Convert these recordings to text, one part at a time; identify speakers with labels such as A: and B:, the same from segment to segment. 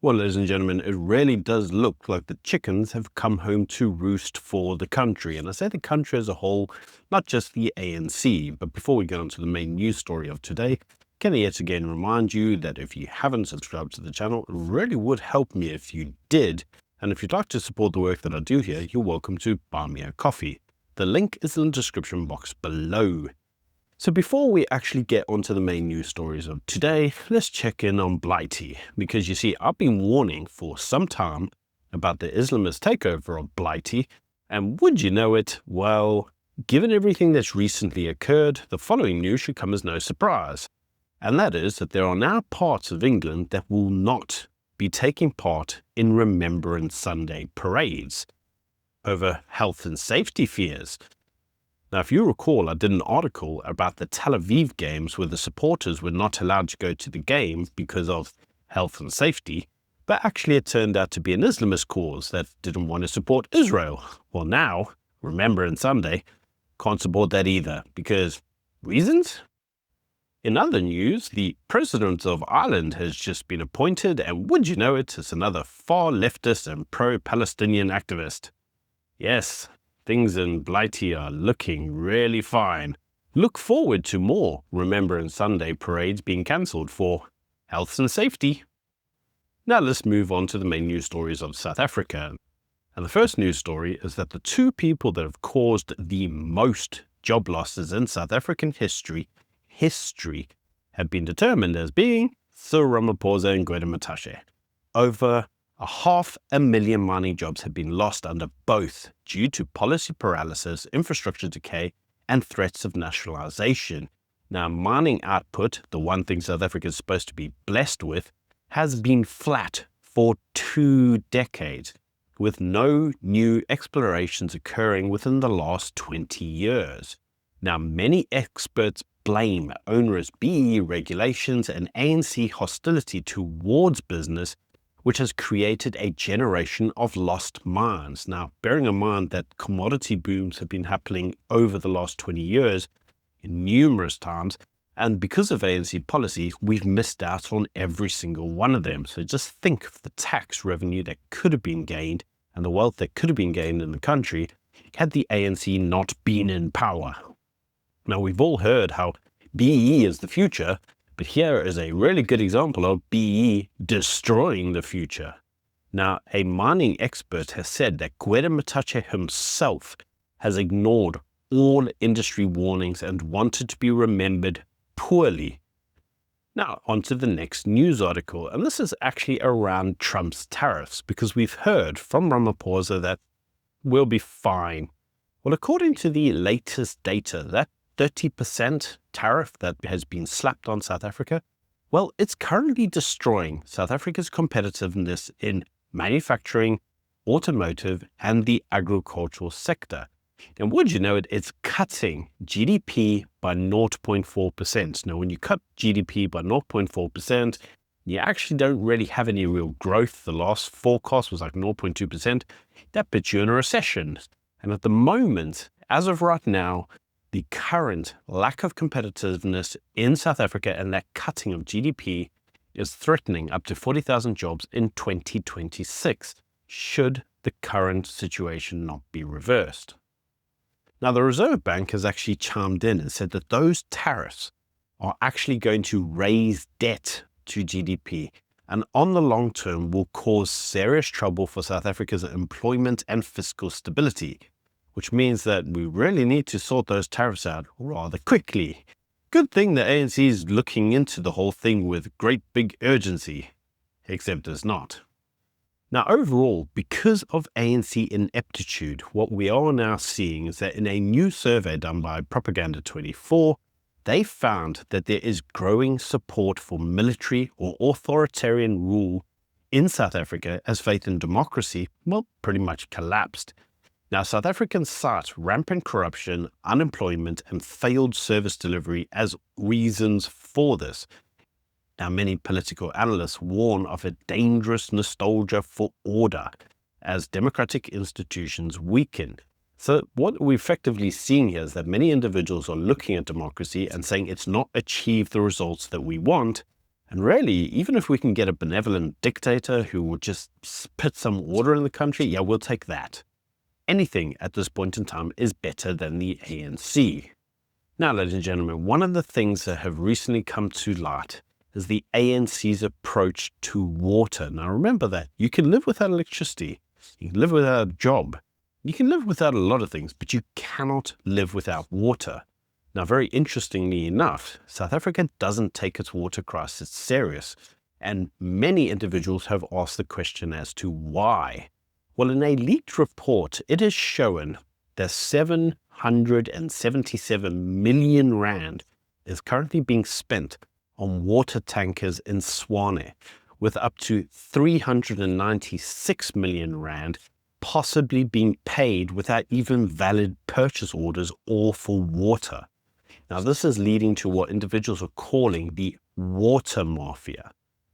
A: Well, ladies and gentlemen, it really does look like the chickens have come home to roost for the country. And I say the country as a whole, not just the ANC. But before we get on to the main news story of today, can I yet again remind you that if you haven't subscribed to the channel, it really would help me if you did. And if you'd like to support the work that I do here, you're welcome to buy me a coffee. The link is in the description box below. So before we actually get onto the main news stories of today, let's check in on Blighty, because you see, I've been warning for some time about the Islamist takeover of Blighty, and would you know it, well, given everything that's recently occurred, the following news should come as no surprise, and that is that there are now parts of England that will not be taking part in Remembrance Sunday parades over health and safety fears. Now, if you recall, I did an article about the Tel Aviv games where the supporters were not allowed to go to the game because of health and safety, but actually it turned out to be an Islamist cause that didn't want to support Israel. Well, now, Remembrance Sunday can't support that either, because reasons? In other news, the President of Ireland has just been appointed, and would you know it, it's another far leftist and pro-Palestinian activist. Yes. Things in Blighty are looking really fine. Look forward to more Remembrance Sunday parades being cancelled for health and safety. Now let's move on to the main news stories of South Africa. And the first news story is that the two people that have caused the most job losses in South African history have been determined as being Cyril Ramaphosa and Gwede Mantashe. Over 500,000 mining jobs have been lost under both due to policy paralysis, infrastructure decay, and threats of nationalization. Now, mining output, the one thing South Africa is supposed to be blessed with, has been flat for 2 decades, with no new explorations occurring within the last 20 years. Now, many experts blame onerous BEE regulations and ANC hostility towards business, which has created a generation of lost mines. Now, bearing in mind that commodity booms have been happening over the last 20 years, numerous times, and because of ANC policy, we've missed out on every single one of them. So just think of the tax revenue that could have been gained and the wealth that could have been gained in the country had the ANC not been in power. Now, we've all heard how BEE is the future, but here is a really good example of BEE destroying the future. Now, a mining expert has said that Gwede Mantashe himself has ignored all industry warnings and wanted to be remembered poorly. Now, on to the next news article, and this is actually around Trump's tariffs, because we've heard from Ramaphosa that we'll be fine. Well, according to the latest data, that 30% tariff that has been slapped on South Africa, well, it's currently destroying South Africa's competitiveness in manufacturing, automotive, and the agricultural sector. And would you know it, it's cutting GDP by 0.4%. Now, when you cut GDP by 0.4%, you actually don't really have any real growth. The last forecast was like 0.2%. That puts you in a recession. And at the moment, as of right now, the current lack of competitiveness in South Africa and that cutting of GDP is threatening up to 40,000 jobs in 2026, should the current situation not be reversed. Now, the Reserve Bank has actually chimed in and said that those tariffs are actually going to raise debt to GDP, and on the long term will cause serious trouble for South Africa's employment and fiscal stability, which means that we really need to sort those tariffs out rather quickly. Good thing the ANC is looking into the whole thing with great big urgency, except it's not. Now, overall, because of ANC ineptitude, what we are now seeing is that in a new survey done by Propaganda24, they found that there is growing support for military or authoritarian rule in South Africa as faith in democracy, well, pretty much collapsed. Now, South Africans cite rampant corruption, unemployment, and failed service delivery as reasons for this. Now, many political analysts warn of a dangerous nostalgia for order as democratic institutions weaken. So what we're effectively seeing here is that many individuals are looking at democracy and saying it's not achieved the results that we want, And really, even if we can get a benevolent dictator who will just put some order in the country, yeah, we'll take that. Anything at this point in time is better than the ANC. Now, ladies and gentlemen, one of the things that have recently come to light is the ANC's approach to water. Now, remember that you can live without electricity, you can live without a job, you can live without a lot of things, but you cannot live without water. Now, very interestingly enough, South Africa doesn't take its water crisis serious, and many individuals have asked the question as to why. Well, in a leaked report, it is shown that 777 million rand is currently being spent on water tankers in Swane, with up to 396 million rand possibly being paid without even valid purchase orders or for water. Now, this is leading to what individuals are calling the water mafia.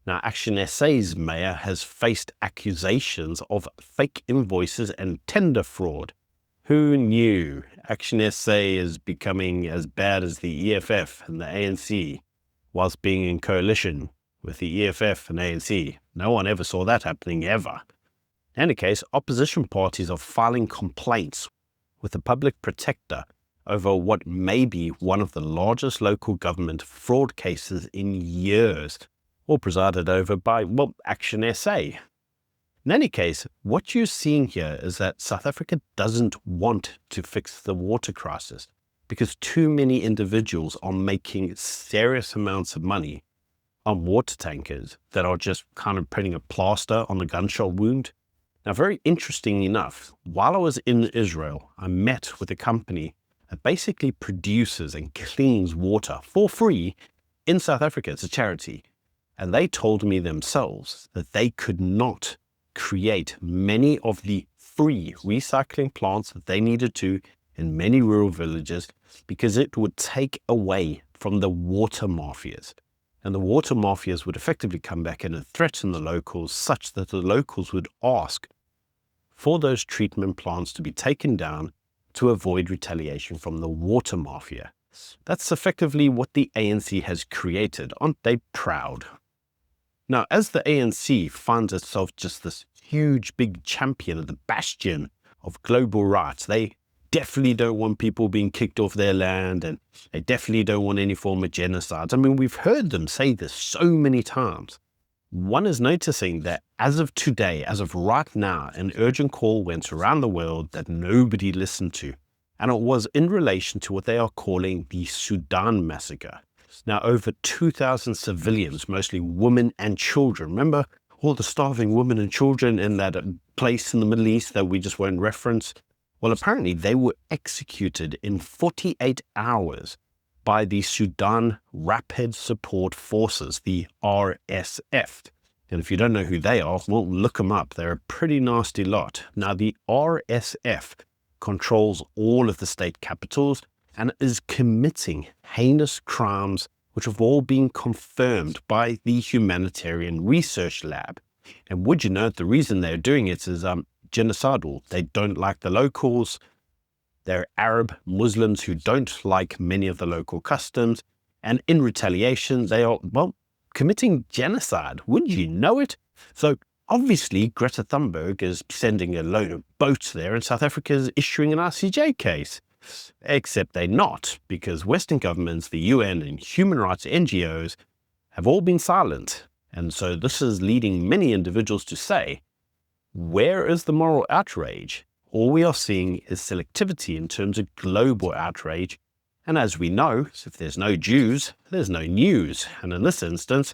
A: Now, Action SA's mayor has faced accusations of fake invoices and tender fraud. Who knew Action SA is becoming as bad as the EFF and the ANC, whilst being in coalition with the EFF and ANC? No one ever saw that happening, ever. In any case, opposition parties are filing complaints with the public protector over what may be one of the largest local government fraud cases in years, all presided over by, well, Action SA. In any case, what you're seeing here is that South Africa doesn't want to fix the water crisis because too many individuals are making serious amounts of money on water tankers that are just kind of putting a plaster on the gunshot wound. Now, very interestingly enough, while I was in Israel, I met with a company that basically produces and cleans water for free in South Africa. It's a charity. And they told me themselves that they could not create many of the free recycling plants that they needed to in many rural villages because it would take away from the water mafias. And the water mafias would effectively come back in and threaten the locals such that the locals would ask for those treatment plants to be taken down to avoid retaliation from the water mafia. That's effectively what the ANC has created. Aren't they proud? Now, as the ANC finds itself just this huge big champion of the bastion of global rights, they definitely don't want people being kicked off their land, and they definitely don't want any form of genocides. I mean, we've heard them say this so many times. One is noticing that as of today, as of right now, an urgent call went around the world that nobody listened to. And it was in relation to what they are calling the Sudan massacre. Now, over 2,000 civilians, mostly women and children. Remember all the starving women and children in that place in the Middle East that we just won't reference? Well, apparently they were executed in 48 hours by the Sudan Rapid Support Forces, the RSF. And if you don't know who they are, well, look them up. They're a pretty nasty lot. Now, the RSF controls all of the state capitals and is committing heinous crimes which have all been confirmed by the Humanitarian Research Lab. And would you know, the reason they're doing it is genocidal. They don't like the locals. They're Arab Muslims who don't like many of the local customs. And in retaliation, they are, well, committing genocide. Wouldn't you know it? So obviously, Greta Thunberg is sending a load of boats there, and South Africa is issuing an RCJ case. Except they're not, because Western governments, the UN, and human rights NGOs have all been silent. And so this is leading many individuals to say, where is the moral outrage? All we are seeing is selectivity in terms of global outrage. And as we know, if there's no Jews, there's no news. And in this instance,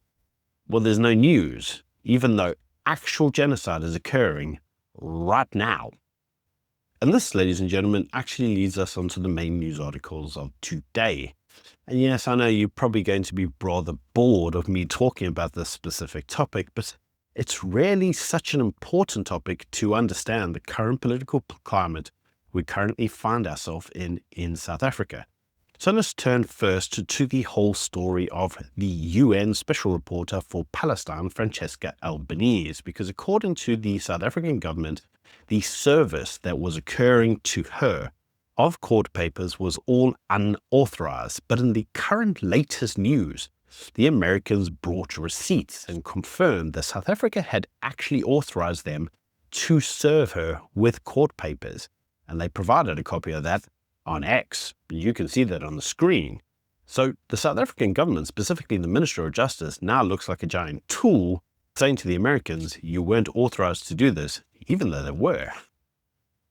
A: well, there's no news, even though actual genocide is occurring right now. And this, ladies and gentlemen, actually leads us onto the main news articles of today. And yes, I know you're probably going to be rather bored of me talking about this specific topic, but it's really such an important topic to understand the current political climate we currently find ourselves in South Africa. So let's turn first to the whole story of the UN Special Reporter for Palestine, Francesca Albanese, because according to the South African government, the service that was occurring to her of court papers was all unauthorized. But in the current latest news, the Americans brought receipts and confirmed that South Africa had actually authorized them to serve her with court papers. And they provided a copy of that on X. You can see that on the screen. So the South African government, specifically the Minister of Justice, now looks like a giant tool saying to the Americans, you weren't authorized to do this, even though they were.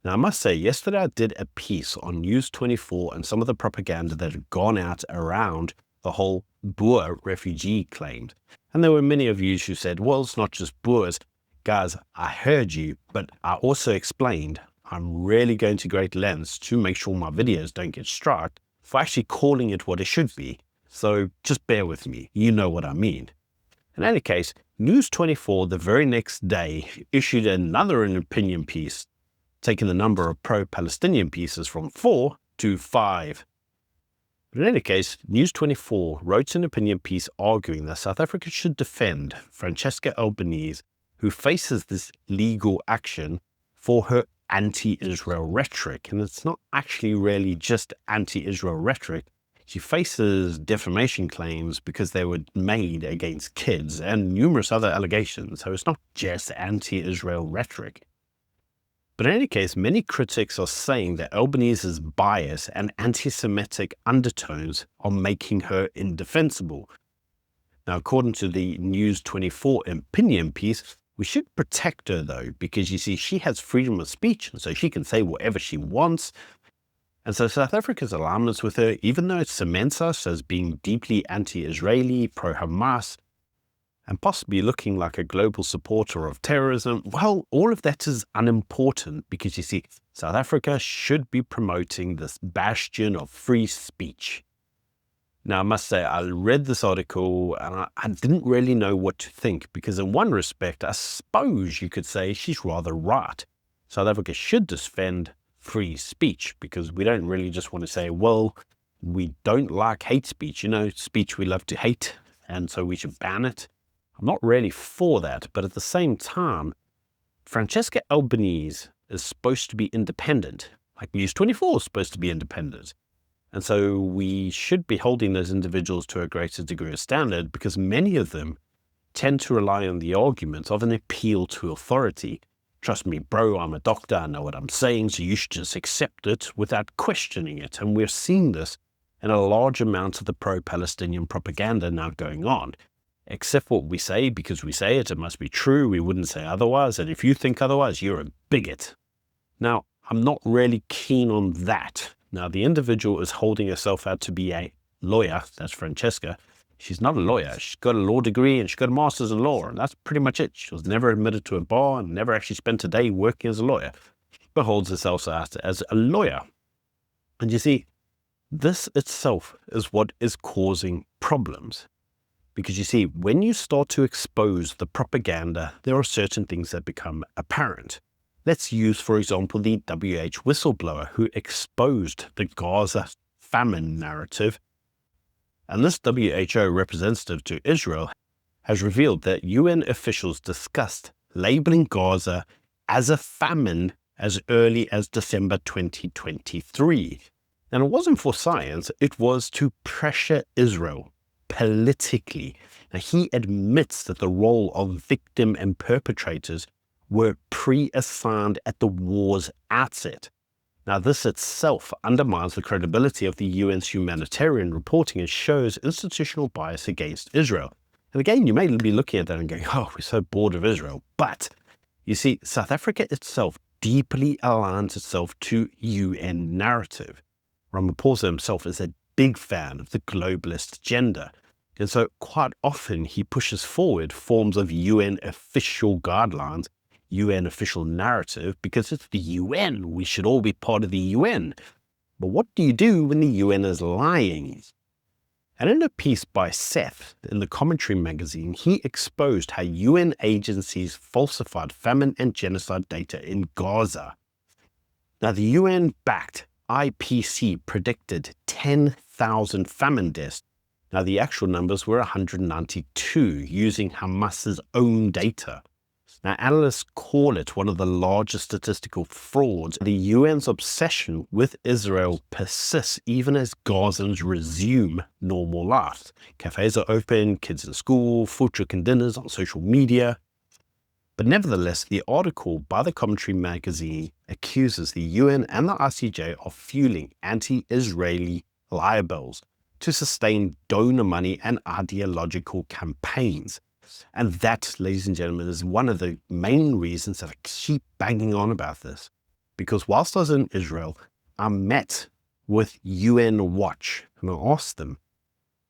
A: Now, I must say, yesterday I did a piece on News 24 and some of the propaganda that had gone out around the whole Boer refugee claim. And there were many of you who said, well, it's not just Boers. Guys, I heard you, but I also explained I'm really going to great lengths to make sure my videos don't get struck for actually calling it what it should be. So just bear with me. You know what I mean. In any case, News 24 the very next day issued another opinion piece, taking the number of pro-Palestinian pieces from 4 to 5. But in any case, News 24 wrote an opinion piece arguing that South Africa should defend Francesca Albanese, who faces this legal action for her anti-Israel rhetoric. And it's not actually really just anti-Israel rhetoric. She faces defamation claims because they were made against kids and numerous other allegations. So it's not just anti-Israel rhetoric. But in any case, many critics are saying that Albanese's bias and anti-Semitic undertones are making her indefensible. Now, according to the News 24 opinion piece, we should protect her, though, because you see, she has freedom of speech, and so she can say whatever she wants. And so South Africa's alignments with her, even though it cements us as being deeply anti-Israeli, pro-Hamas, and possibly looking like a global supporter of terrorism, well, all of that is unimportant because you see, South Africa should be promoting this bastion of free speech. Now, I must say, I read this article and I didn't really know what to think because in one respect, I suppose you could say she's rather right. South Africa should defend free speech because we don't really just want to say, well, we don't like hate speech, speech we love to hate, and so we should ban it. I'm not really for that, but at the same time, Francesca Albanese is supposed to be independent, like News 24 is supposed to be independent. And so we should be holding those individuals to a greater degree of standard because many of them tend to rely on the argument of an appeal to authority. Trust me, bro, I'm a doctor, I know what I'm saying, so you should just accept it without questioning it. And we're seeing this in a large amount of the pro-Palestinian propaganda now going on. Accept what we say because we say it, it must be true, we wouldn't say otherwise, and if you think otherwise, you're a bigot. Now, I'm not really keen on that. Now, the individual is holding herself out to be a lawyer, that's Francesca. She's not a lawyer, she's got a law degree and she's got a master's in law, and that's pretty much it. She was never admitted to a bar and never actually spent a day working as a lawyer, but holds herself out as a lawyer. And you see, this itself is what is causing problems. Because you see, when you start to expose the propaganda, there are certain things that become apparent. Let's use, for example, the WH whistleblower who exposed the Gaza famine narrative. And this WHO representative to Israel has revealed that UN officials discussed labeling Gaza as a famine as early as December 2023. And it wasn't for science, it was to pressure Israel politically. Now, he admits that the role of victim and perpetrators were pre-assigned at the war's outset. Now, this itself undermines the credibility of the UN's humanitarian reporting and shows institutional bias against Israel. And again, you may be looking at that and going, oh, we're so bored of Israel. But you see, South Africa itself deeply aligns itself to UN narrative. Ramaphosa himself is a big fan of the globalist agenda. And so quite often he pushes forward forms of UN official guidelines, UN official narrative, because it's the UN. We should all be part of the UN. But what do you do when the UN is lying? And in a piece by Seth in the Commentary magazine, he exposed how UN agencies falsified famine and genocide data in Gaza. Now, the UN-backed IPC predicted 10,000 famine deaths. Now, the actual numbers were 192 using Hamas's own data. Now, analysts call it one of the largest statistical frauds. The UN's obsession with Israel persists even as Gazans resume normal life. Cafes are open, kids in school, food truck and dinners on social media. But nevertheless, the article by the Commentary magazine accuses the UN and the ICJ of fueling anti-Israeli libels to sustain donor money and ideological campaigns. And that, ladies and gentlemen, is one of the main reasons that I keep banging on about this. Because whilst I was in Israel, I met with UN Watch and I asked them,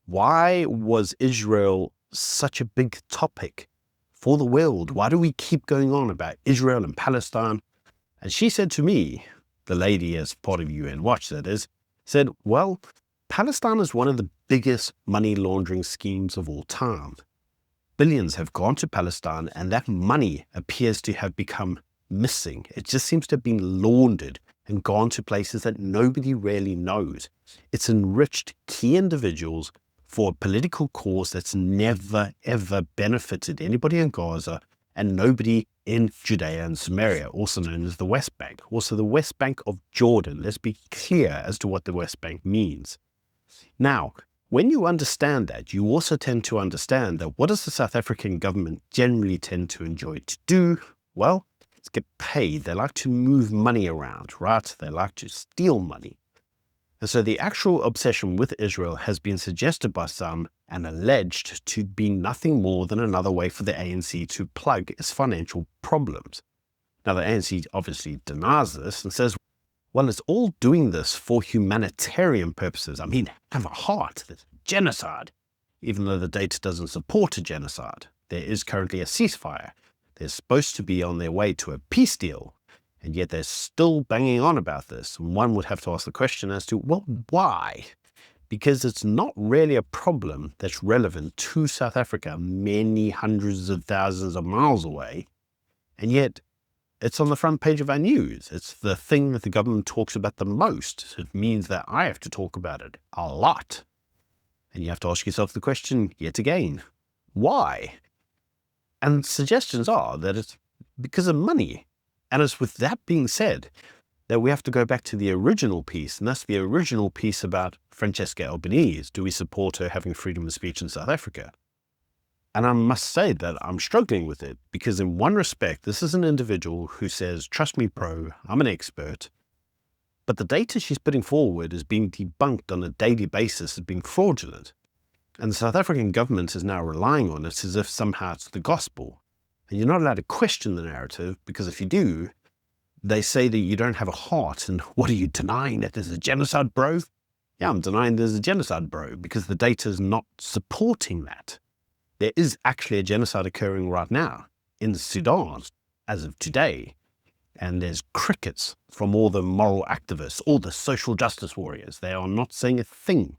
A: why was Israel such a big topic for the world? Why do we keep going on about Israel and Palestine? And she said to me, the lady as part of UN Watch that is, said, well, Palestine is one of the biggest money laundering schemes of all time. Billions have gone to Palestine and that money appears to have become missing. It just seems to have been laundered and gone to places that nobody really knows. It's enriched key individuals for a political cause that's never, ever benefited anybody in Gaza and nobody in Judea and Samaria, also known as the West Bank, also the West Bank of Jordan. Let's be clear as to what the West Bank means. Now, when you understand that, you also tend to understand that what does the South African government generally tend to enjoy to do? Well, it's get paid. They like to move money around, right? They like to steal money. And so the actual obsession with Israel has been suggested by some and alleged to be nothing more than another way for the ANC to plug its financial problems. Now, the ANC obviously denies this and says, well, it's all doing this for humanitarian purposes. I mean, have a heart. There's genocide. Even though the data doesn't support a genocide, there is currently a ceasefire. They're supposed to be on their way to a peace deal, and yet they're still banging on about this. And one would have to ask the question as to, well, why? Because it's not really a problem that's relevant to South Africa, many hundreds of thousands of miles away, and yet it's on the front page of our news. It's the thing that the government talks about the most. It means that I have to talk about it a lot. And you have to ask yourself the question yet again, why? And suggestions are that it's because of money. And it's with that being said that we have to go back to the original piece, and that's the original piece about Francesca Albanese. Do we support her having freedom of speech in South Africa? And I must say that I'm struggling with it because in one respect, this is an individual who says, trust me, bro, I'm an expert. But the data she's putting forward is being debunked on a daily basis as being fraudulent. And the South African government is now relying on it as if somehow it's the gospel. And you're not allowed to question the narrative because if you do, they say that you don't have a heart. And what are you denying, that there's a genocide, bro? Yeah, I'm denying there's a genocide, bro, because the data is not supporting that. There is actually a genocide occurring right now in Sudan as of today. And there's crickets from all the moral activists, all the social justice warriors. They are not saying a thing.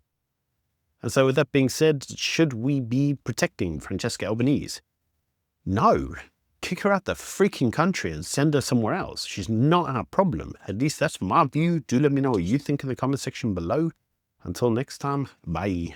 A: And so with that being said, should we be protecting Francesca Albanese? No. Kick her out the freaking country and send her somewhere else. She's not our problem. At least that's my view. Do let me know what you think in the comment section below. Until next time, bye.